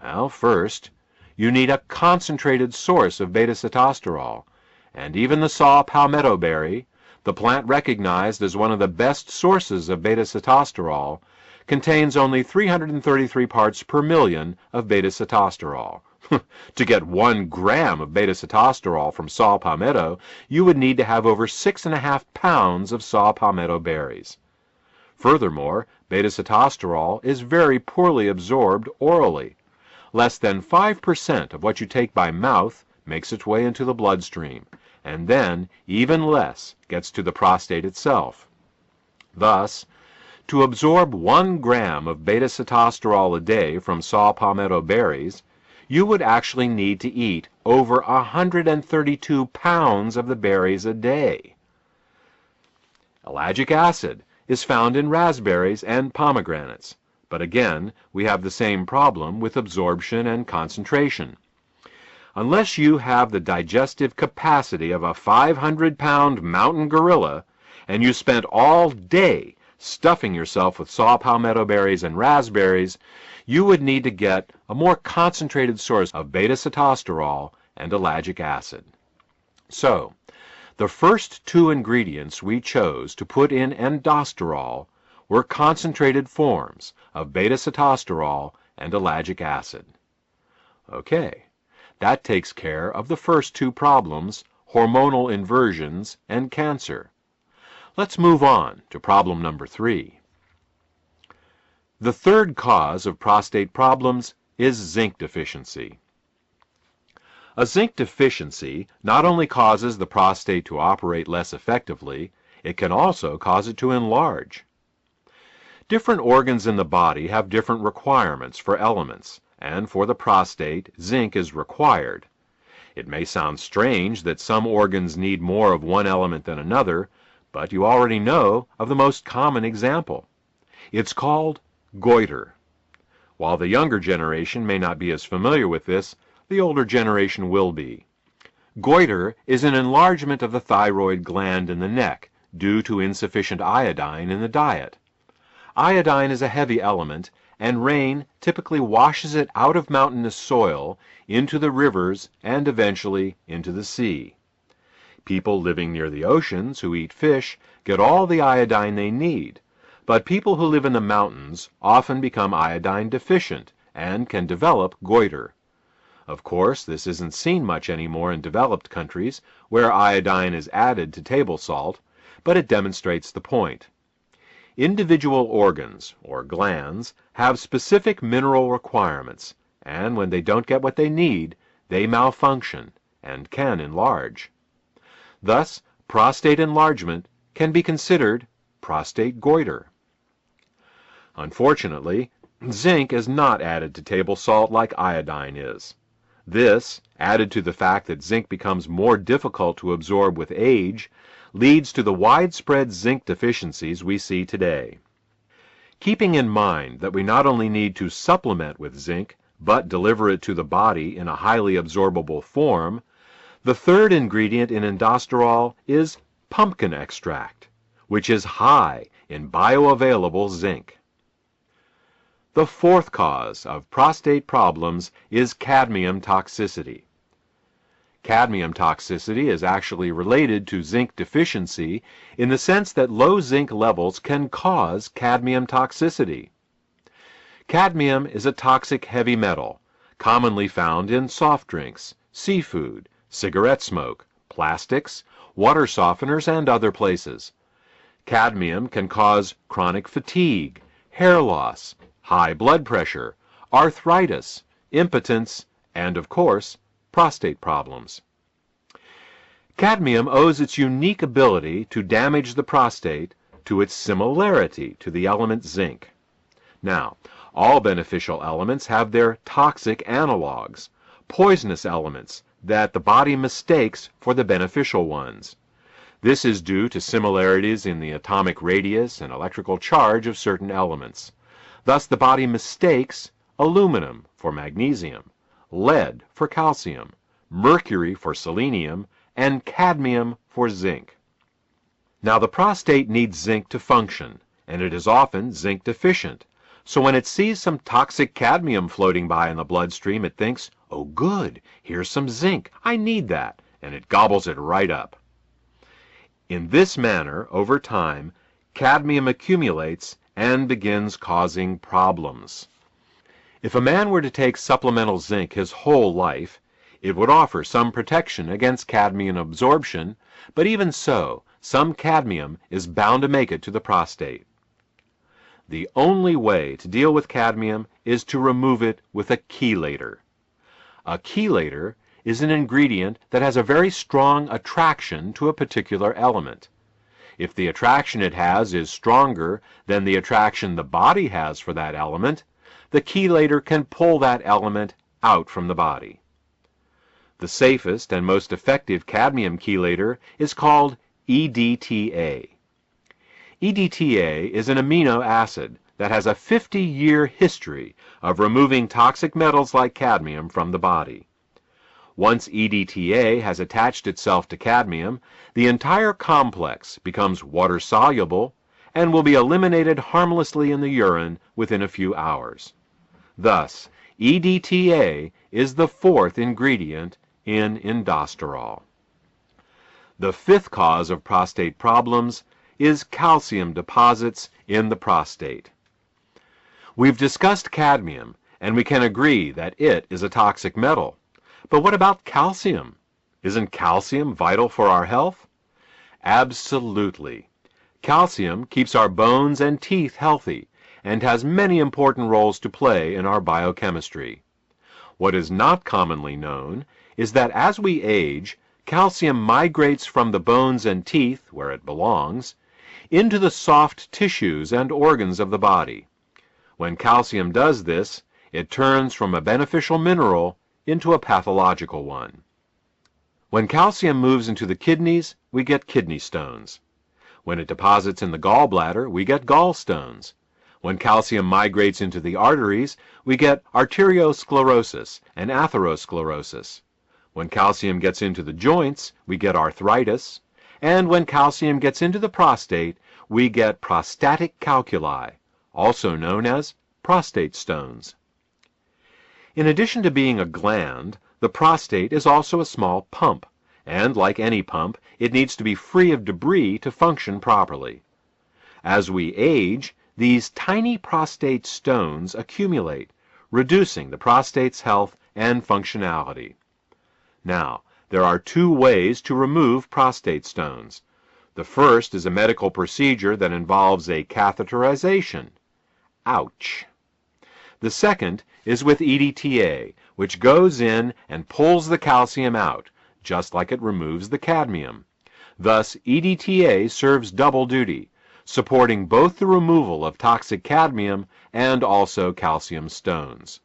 Well, first, you need a concentrated source of beta-sitosterol, and even the saw palmetto berry, the plant recognized as one of the best sources of beta-sitosterol, contains only 333 parts per million of beta-sitosterol. To get 1 gram of beta-sitosterol from saw palmetto, you would need to have over 6.5 pounds of saw palmetto berries. Furthermore, beta-sitosterol is very poorly absorbed orally. Less than 5% of what you take by mouth makes its way into the bloodstream, and then even less gets to the prostate itself. Thus, to absorb 1 gram of beta-sitosterol a day from saw palmetto berries, you would actually need to eat over 132 pounds of the berries a day. Ellagic acid is found in raspberries and pomegranates, but again, we have the same problem with absorption and concentration. Unless you have the digestive capacity of a 500-pound mountain gorilla, and you spent all day stuffing yourself with saw palmetto berries and raspberries, you would need to get a more concentrated source of beta-sitosterol and ellagic acid. So, the first 2 ingredients we chose to put in endosterol were concentrated forms of beta-sitosterol and ellagic acid. Okay, that takes care of the first 2 problems, hormonal inversions and cancer. Let's move on to problem number 3. The third cause of prostate problems is zinc deficiency. A zinc deficiency not only causes the prostate to operate less effectively, it can also cause it to enlarge. Different organs in the body have different requirements for elements, and for the prostate, zinc is required. It may sound strange that some organs need more of one element than another, but you already know of the most common example. It's called goiter. While the younger generation may not be as familiar with this, the older generation will be. Goiter is an enlargement of the thyroid gland in the neck due to insufficient iodine in the diet. Iodine is a heavy element, and rain typically washes it out of mountainous soil into the rivers and eventually into the sea. People living near the oceans who eat fish get all the iodine they need, but people who live in the mountains often become iodine deficient and can develop goiter. Of course, this isn't seen much anymore in developed countries where iodine is added to table salt, but it demonstrates the point. Individual organs, or glands, have specific mineral requirements, and when they don't get what they need, they malfunction and can enlarge. Thus, prostate enlargement can be considered prostate goiter. Unfortunately, zinc is not added to table salt like iodine is. This, added to the fact that zinc becomes more difficult to absorb with age, leads to the widespread zinc deficiencies we see today. Keeping in mind that we not only need to supplement with zinc, but deliver it to the body in a highly absorbable form, the third ingredient in endosterol is pumpkin extract, which is high in bioavailable zinc. The fourth cause of prostate problems is cadmium toxicity. Cadmium toxicity is actually related to zinc deficiency in the sense that low zinc levels can cause cadmium toxicity. Cadmium is a toxic heavy metal, commonly found in soft drinks, seafood, cigarette smoke, plastics, water softeners, and other places. Cadmium can cause chronic fatigue, hair loss, high blood pressure, arthritis, impotence, and of course, prostate problems. Cadmium owes its unique ability to damage the prostate to its similarity to the element zinc. Now, all beneficial elements have their toxic analogs, poisonous elements that the body mistakes for the beneficial ones. This is due to similarities in the atomic radius and electrical charge of certain elements. Thus, the body mistakes aluminum for magnesium, lead for calcium, mercury for selenium, and cadmium for zinc. Now, the prostate needs zinc to function, and it is often zinc deficient, So when it sees some toxic cadmium floating by in the bloodstream, it thinks, oh good, here's some zinc, I need that, and it gobbles it right up. In this manner, over time, cadmium accumulates and begins causing problems. If a man were to take supplemental zinc his whole life, it would offer some protection against cadmium absorption, but even so, some cadmium is bound to make it to the prostate. The only way to deal with cadmium is to remove it with a chelator. A chelator is an ingredient that has a very strong attraction to a particular element. If the attraction it has is stronger than the attraction the body has for that element, the chelator can pull that element out from the body. The safest and most effective cadmium chelator is called EDTA. EDTA is an amino acid that has a 50-year history of removing toxic metals like cadmium from the body. Once EDTA has attached itself to cadmium, the entire complex becomes water-soluble and will be eliminated harmlessly in the urine within a few hours. Thus, EDTA is the fourth ingredient in indosterol. The fifth cause of prostate problems is calcium deposits in the prostate. We've discussed cadmium, and we can agree that it is a toxic metal. But what about calcium? Isn't calcium vital for our health? Absolutely. Calcium keeps our bones and teeth healthy and has many important roles to play in our biochemistry. What is not commonly known is that as we age, calcium migrates from the bones and teeth, where it belongs, into the soft tissues and organs of the body. When calcium does this, it turns from a beneficial mineral into a pathological one. When calcium moves into the kidneys, we get kidney stones. When it deposits in the gallbladder, we get gallstones. When calcium migrates into the arteries, we get arteriosclerosis and atherosclerosis. When calcium gets into the joints, we get arthritis. And when calcium gets into the prostate, we get prostatic calculi, also known as prostate stones. In addition to being a gland, the prostate is also a small pump, and like any pump, it needs to be free of debris to function properly. As we age, these tiny prostate stones accumulate, reducing the prostate's health and functionality. Now, there are two ways to remove prostate stones. The first is a medical procedure that involves a catheterization. Ouch! The second is with EDTA, which goes in and pulls the calcium out, just like it removes the cadmium. Thus, EDTA serves double duty, supporting both the removal of toxic cadmium and also calcium stones.